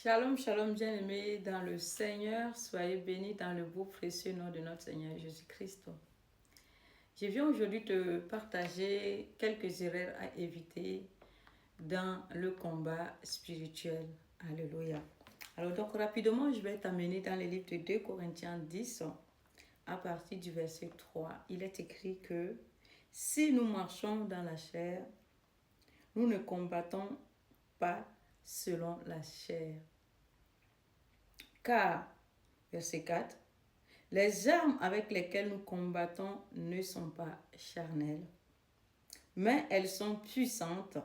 Shalom, shalom, bien-aimés dans le Seigneur. Soyez bénis dans le beau, précieux nom de notre Seigneur Jésus-Christ. Je viens aujourd'hui te partager quelques erreurs à éviter dans le combat spirituel. Alléluia. Alors donc rapidement, je vais t'amener dans le livre de 2 Corinthiens 10 à partir du verset 3. Il est écrit que si nous marchons dans la chair, nous ne combattons pas selon la chair. Car, verset 4, les armes avec lesquelles nous combattons ne sont pas charnelles, mais elles sont puissantes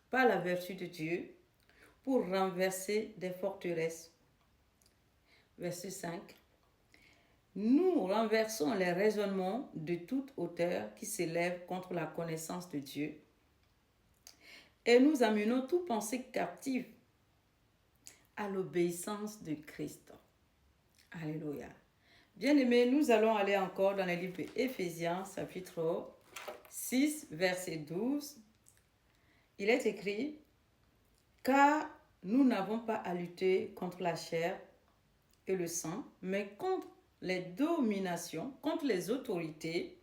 par la vertu de Dieu pour renverser des forteresses. Verset 5, nous renversons les raisonnements de toute hauteur qui s'élèvent contre la connaissance de Dieu et nous amenons toute pensée captive à l'obéissance de Christ. Alléluia. Bien-aimés, nous allons aller encore dans le livre d'Éphésiens, chapitre 6, verset 12. Il est écrit, « Car nous n'avons pas à lutter contre la chair et le sang, mais contre les dominations, contre les autorités,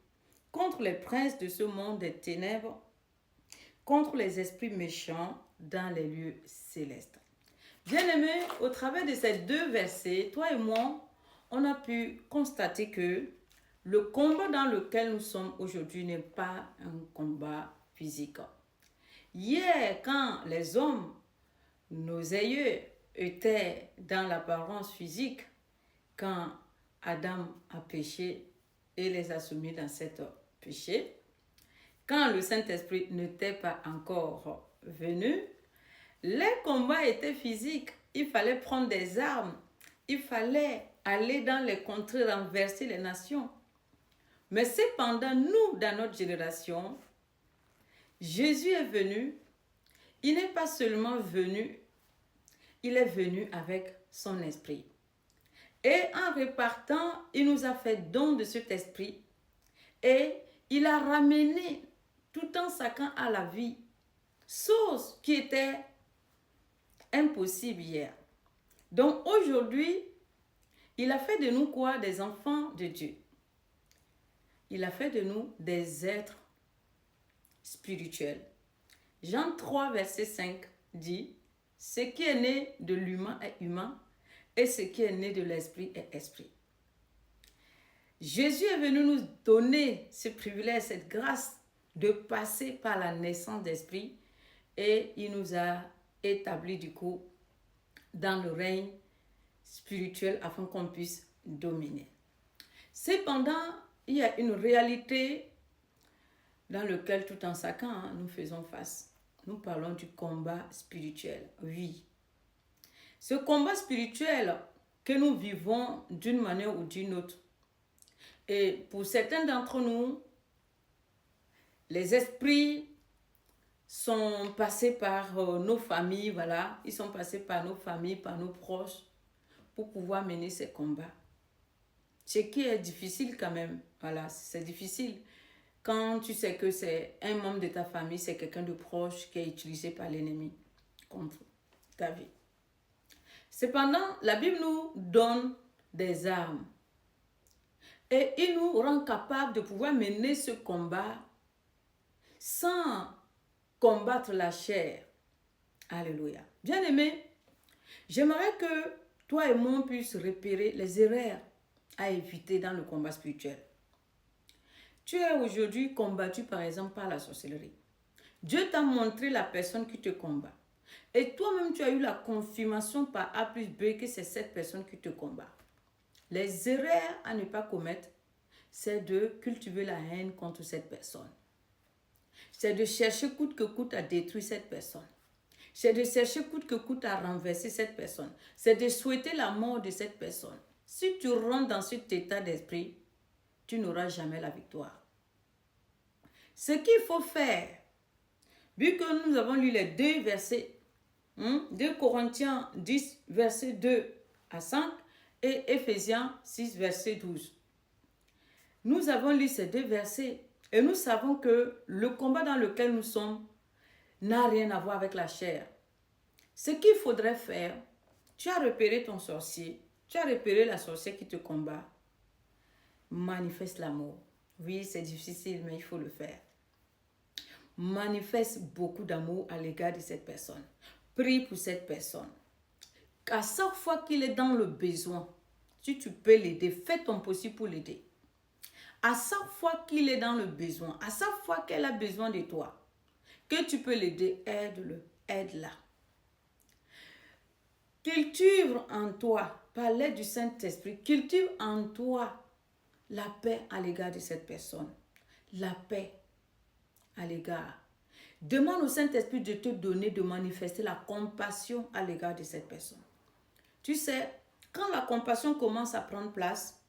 contre les princes de ce monde des ténèbres, contre les esprits méchants dans les lieux célestes. » Bien-aimés, au travers de ces deux versets, toi et moi, on a pu constater que le combat dans lequel nous sommes aujourd'hui n'est pas un combat physique. Hier, quand les hommes, nos aïeux, étaient dans l'apparence physique, quand Adam a péché et les a soumis dans cet péché, quand le Saint-Esprit n'était pas encore venu, les combats étaient physiques. Il fallait prendre des armes. Il fallait aller dans les contrées, renverser les nations. Mais cependant, nous, dans notre génération, Jésus est venu. Il n'est pas seulement venu, il est venu avec son esprit. Et en repartant, il nous a fait don de cet esprit. Et il a ramené tout un chacun à la vie. Chose qui était impossible hier. Donc aujourd'hui, il a fait de nous quoi? Des enfants de Dieu. Il a fait de nous des êtres spirituels. Jean 3, verset 5 dit, « Ce qui est né de l'humain est humain, et ce qui est né de l'esprit est esprit. » Jésus est venu nous donner ce privilège, cette grâce de passer par la naissance d'esprit, et il nous a établi du coup dans le règne spirituel afin qu'on puisse dominer. Cependant, il y a une réalité dans laquelle tout en chacun nous faisons face. Nous parlons du combat spirituel, oui. Ce combat spirituel que nous vivons d'une manière ou d'une autre. Et pour certains d'entre nous, les esprits sont passés par nos familles, voilà. Ils sont passés par nos familles, par nos proches, pour pouvoir mener ces combats. Ce qui est difficile quand même, voilà, c'est difficile. Quand tu sais que c'est un membre de ta famille, c'est quelqu'un de proche qui est utilisé par l'ennemi contre ta vie. Cependant, la Bible nous donne des armes. Et il nous rend capables de pouvoir mener ce combat sans combattre la chair. Alléluia. Bien-aimé, j'aimerais que toi et moi puissions repérer les erreurs à éviter dans le combat spirituel. Tu es aujourd'hui combattu par exemple par la sorcellerie. Dieu t'a montré la personne qui te combat. Et toi-même tu as eu la confirmation par A plus B que c'est cette personne qui te combat. Les erreurs à ne pas commettre, c'est de cultiver la haine contre cette personne. C'est de chercher coûte que coûte à détruire cette personne. C'est de chercher coûte que coûte à renverser cette personne. C'est de souhaiter la mort de cette personne. Si tu rentres dans cet état d'esprit, tu n'auras jamais la victoire. Ce qu'il faut faire, vu que nous avons lu les deux versets, 2 Corinthiens 10, verset 2 à 5 et Éphésiens 6, verset 12. Nous avons lu ces deux versets et nous savons que le combat dans lequel nous sommes n'a rien à voir avec la chair. Ce qu'il faudrait faire, Tu as repéré ton sorcier. Tu as repéré la sorcière qui te combat. Manifeste l'amour. Oui, c'est difficile, mais il faut le faire. Manifeste beaucoup d'amour à l'égard de cette personne. Prie pour cette personne. À chaque fois qu'il est dans le besoin, si tu peux l'aider, fais ton possible pour l'aider. À chaque fois qu'il est dans le besoin, à chaque fois qu'elle a besoin de toi, que tu peux l'aider, aide-le, aide-la. Cultive en toi, par l'aide du Saint-Esprit, cultive en toi la paix à l'égard de cette personne. La paix à l'égard. Demande au Saint-Esprit de te donner, de manifester la compassion à l'égard de cette personne. Tu sais, quand la compassion commence à prendre place,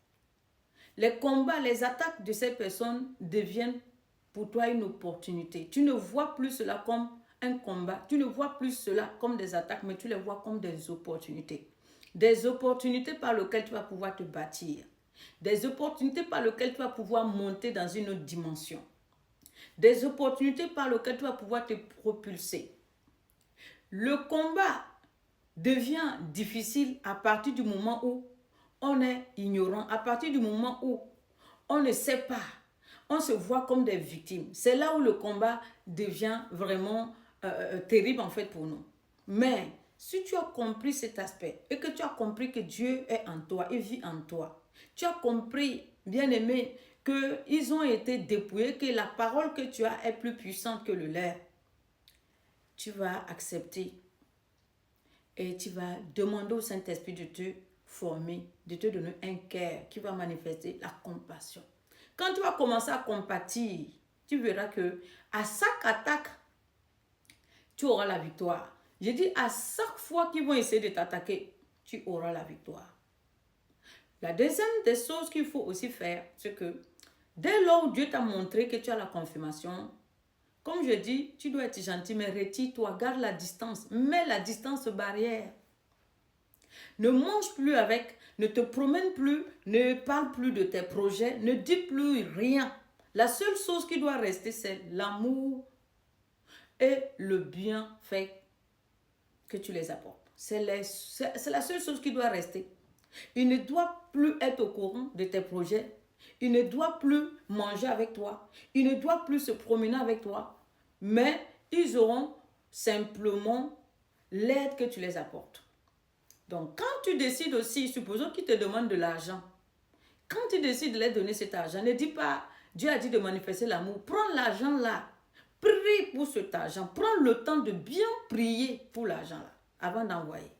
les combats, les attaques de cette personne deviennent pour toi une opportunité. Tu ne vois plus cela comme un combat, tu ne vois plus cela comme des attaques, mais tu les vois comme des opportunités. Des opportunités par lesquelles tu vas pouvoir te bâtir. Des opportunités par lesquelles tu vas pouvoir monter dans une autre dimension. Des opportunités par lesquelles tu vas pouvoir te propulser. Le combat devient difficile à partir du moment où on est ignorant, à partir du moment où on ne sait pas, on se voit comme des victimes. C'est là où le combat devient vraiment terrible en fait pour nous. Mais si tu as compris cet aspect et que tu as compris que Dieu est en toi et vit en toi, tu as compris, bien-aimé, qu'ils ont été dépouillés, que la parole que tu as est plus puissante que le leur, tu vas accepter et tu vas demander au Saint-Esprit de te former, de te donner un cœur qui va manifester la compassion. Quand tu vas commencer à compatir, tu verras que à chaque attaque, tu auras la victoire. Je dis à chaque fois qu'ils vont essayer de t'attaquer, tu auras la victoire. La deuxième des choses qu'il faut aussi faire, c'est que dès lors où Dieu t'a montré que tu as la confirmation, comme je dis, tu dois être gentil, mais retire-toi, garde la distance, mets la distance barrière. Ne mange plus avec, ne te promène plus, ne parle plus de tes projets, ne dis plus rien. La seule chose qui doit rester, c'est l'amour et le bienfait que tu les apportes. C'est la seule chose qui doit rester. Il ne doit plus être au courant de tes projets. Il ne doit plus manger avec toi. Il ne doit plus se promener avec toi. Mais ils auront simplement l'aide que tu les apportes. Donc, quand tu décides aussi, supposons qu'ils te demandent de l'argent. Quand tu décides de leur donner cet argent, ne dis pas, Dieu a dit de manifester l'amour. Prends l'argent là. Prie pour cet argent. Prends le temps de bien prier pour l'argent là, avant d'envoyer.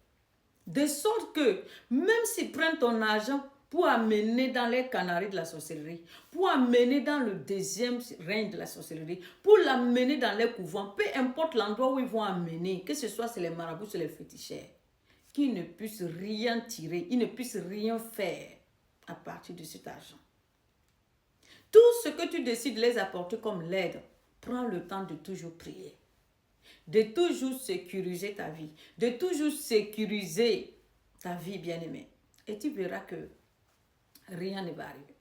De sorte que, même s'ils prennent ton argent pour amener dans les canaries de la sorcellerie, pour amener dans le deuxième règne de la sorcellerie, pour l'amener dans les couvents, peu importe l'endroit où ils vont amener, que ce soit c'est les marabouts, c'est les féticheurs, qu'ils ne puissent rien tirer, ils ne puissent rien faire à partir de cet argent. Tout ce que tu décides de les apporter comme l'aide, prends le temps de toujours prier. De toujours sécuriser ta vie, de toujours sécuriser ta vie, bien-aimée. Et tu verras que rien ne va arriver.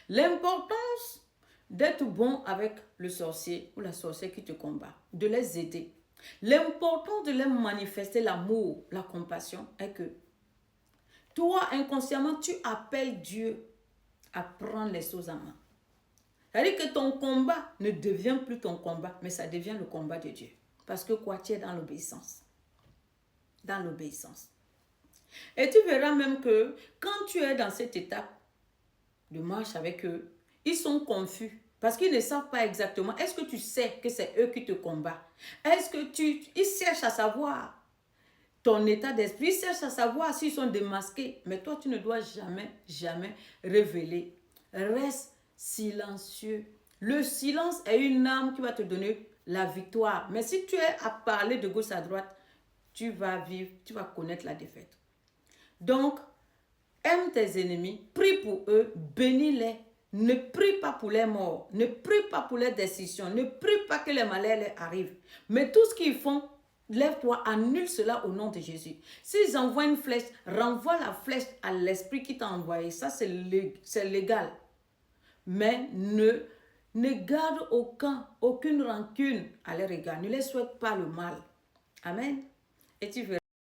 L'importance d'être bon avec le sorcier ou la sorcière qui te combat, de les aider. L'importance de leur manifester l'amour, la compassion est que toi, inconsciemment, tu appelles Dieu à prendre les choses en main. C'est-à-dire que ton combat ne devient plus ton combat, mais ça devient le combat de Dieu. Parce que quoi, tu es dans l'obéissance. Dans l'obéissance. Et tu verras même que quand tu es dans cette étape de marche avec eux, ils sont confus. Parce qu'ils ne savent pas exactement. Est-ce que tu sais que c'est eux qui te combattent? Est-ce que ils cherchent à savoir ton état d'esprit. Ils cherchent à savoir s'ils sont démasqués. Mais toi, tu ne dois jamais, jamais révéler. Reste silencieux. Le silence est une arme qui va te donner la victoire. Mais si tu es à parler de gauche à droite, tu vas vivre, tu vas connaître la défaite. Donc, aime tes ennemis, prie pour eux, bénis-les. Ne prie pas pour les morts, ne prie pas pour les décisions, ne prie pas que les malheurs leur arrivent. Mais tout ce qu'ils font, lève-toi, annule cela au nom de Jésus. S'ils envoient une flèche, renvoie la flèche à l'esprit qui t'a envoyé. Ça, c'est légal. Mais ne garde aucune rancune à leur égard. Ne les souhaite pas le mal. Amen. Et tu verras.